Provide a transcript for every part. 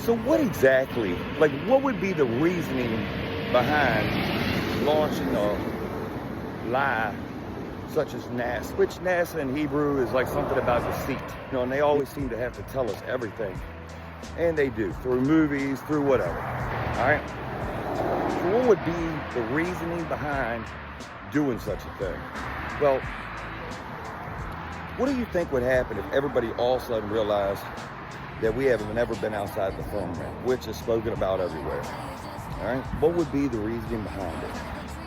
So what exactly, like what would be the reasoning behind launching a lie such as NASA, which NASA in Hebrew is like something about deceit, you know, and they always seem to have to tell us everything. And they do, through movies, through whatever, all right? So what would be the reasoning behind doing such a thing? Well, what do you think would happen if everybody all of a sudden realized that we haven't ever been outside the firmament, which is spoken about everywhere, all right? What would be the reasoning behind it?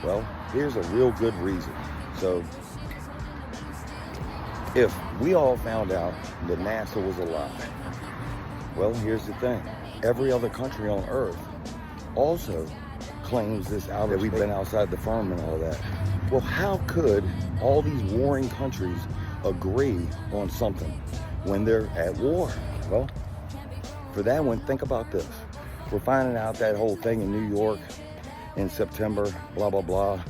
Well, here's a real good reason. So, if we all found out that NASA was a lie, well, here's the thing. Every other country on Earth also claims this out that we've been outside the firmament and all that. Well, how could all these warring countries agree on something when they're at war? Well, for that one, think about this. We're finding out that whole thing in New York in September, blah, blah, blah,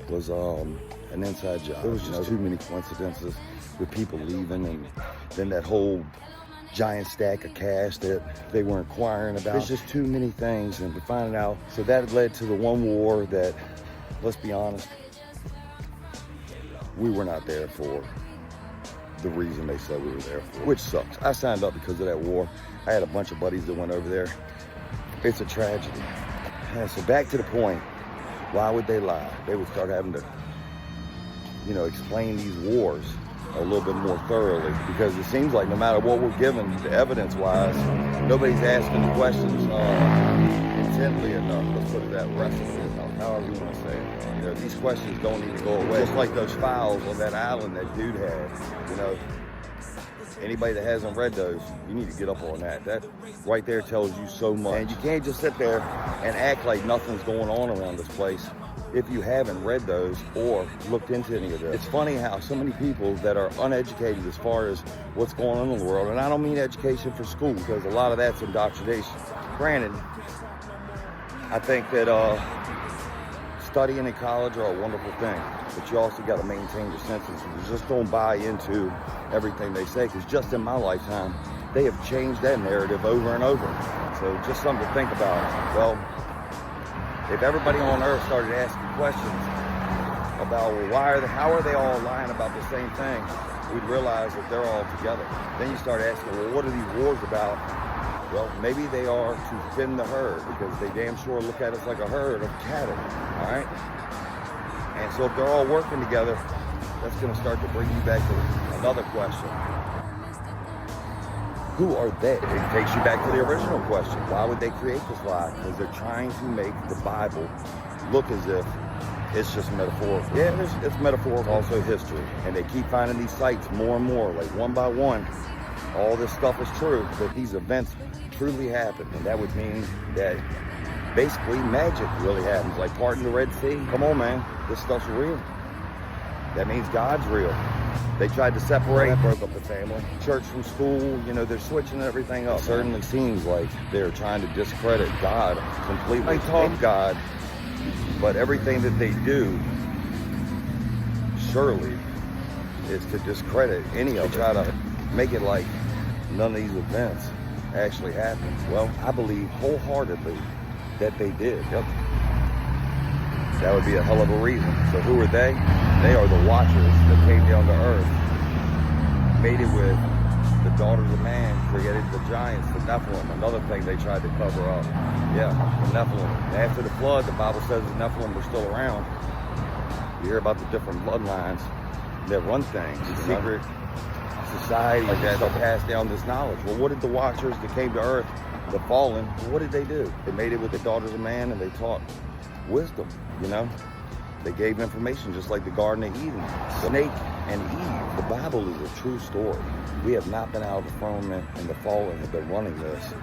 was an inside job. There was just too many coincidences with people leaving, and then that whole giant stack of cash that they were inquiring about. There's just too many things, and we're finding out. So that led to the one war that, let's be honest, we were not there for the reason they said we were there for, which sucks. I signed up because of that war. I had a bunch of buddies that went over there. It's a tragedy. And so back to the point, why would they lie? They would start having to, explain these wars a little bit more thoroughly, because it seems like no matter what we're given, evidence-wise, nobody's asking the questions intently enough. Let's put it that restfully enough, however you want to say it. These questions don't even go away. Just like those files on that island that dude had, anybody that hasn't read those, you need to get up on that. That right there tells you so much. And you can't just sit there and act like nothing's going on around this place if you haven't read those or looked into any of this. It's funny how so many people that are uneducated as far as what's going on in the world, and I don't mean education for school, because a lot of that's indoctrination. Granted, I think that studying in college are a wonderful thing, but you also got to maintain your senses. You just don't buy into everything they say, because just in my lifetime, they have changed that narrative over and over. So just something to think about. Well, if everybody on Earth started asking questions about, well, how are they all lying about the same thing, we'd realize that they're all together. Then you start asking, well, what are these wars about? Well, maybe they are to thin the herd, because they damn sure look at us like a herd of cattle, all right? And so if they're all working together, that's going to start to bring you back to another question. Who are they? It takes you back to the original question. Why would they create this lie? Because they're trying to make the Bible look as if it's just metaphorical. Yeah, it's metaphorical, also history. And they keep finding these sites more and more, like one by one. All this stuff is true, but these events truly happen. And that would mean that basically magic really happens, like parting the Red Sea. Come on, man, this stuff's real. That means God's real. They tried to separate, broke up the family, church from school, they're switching everything up. It certainly seems like they're trying to discredit God completely. They talk God, but everything that they do, surely, is to discredit any of it. They try to make it like none of these events actually happened. Well, I believe wholeheartedly that they did. Yep. That would be a hell of a reason. So who are they? They are the watchers that came down to Earth, mated with the daughters of man, created the giants, the Nephilim, another thing they tried to cover up. Yeah, the Nephilim. After the flood, the Bible says the Nephilim were still around. You hear about the different bloodlines that run things, the secret society like that pass down this knowledge. Well, what did the watchers that came to Earth, the fallen, what did they do? They mated with the daughters of man, and they taught wisdom, They gave information, just like the Garden of Eden. Snake and Eve. The Bible is a true story. We have not been out of the firmament, and the fallen have been running this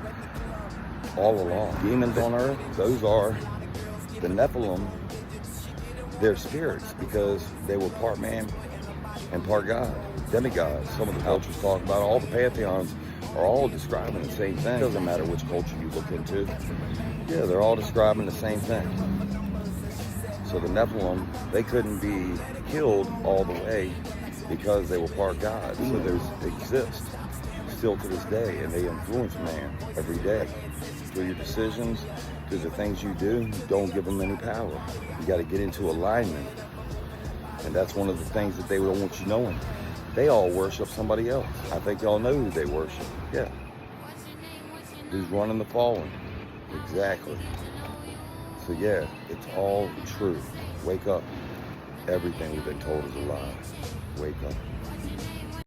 all along. Demons on Earth, those are the Nephilim. They're spirits, because they were part man and part God. Demigods. Some of the cultures talk about, all the pantheons are all describing the same thing. It doesn't matter which culture you look into. Yeah, they're all describing the same thing. So the Nephilim, they couldn't be killed all the way because they were part God. So they exist. still to this day, and they influence man every day. Through your decisions, through the things you do, don't give them any power. You got to get into alignment. And that's one of the things that they don't want you knowing. They all worship somebody else. I think y'all know who they worship. Yeah. Who's running the fallen? Exactly. So yeah, it's all true. Wake up. Everything we've been told is a lie. Wake up.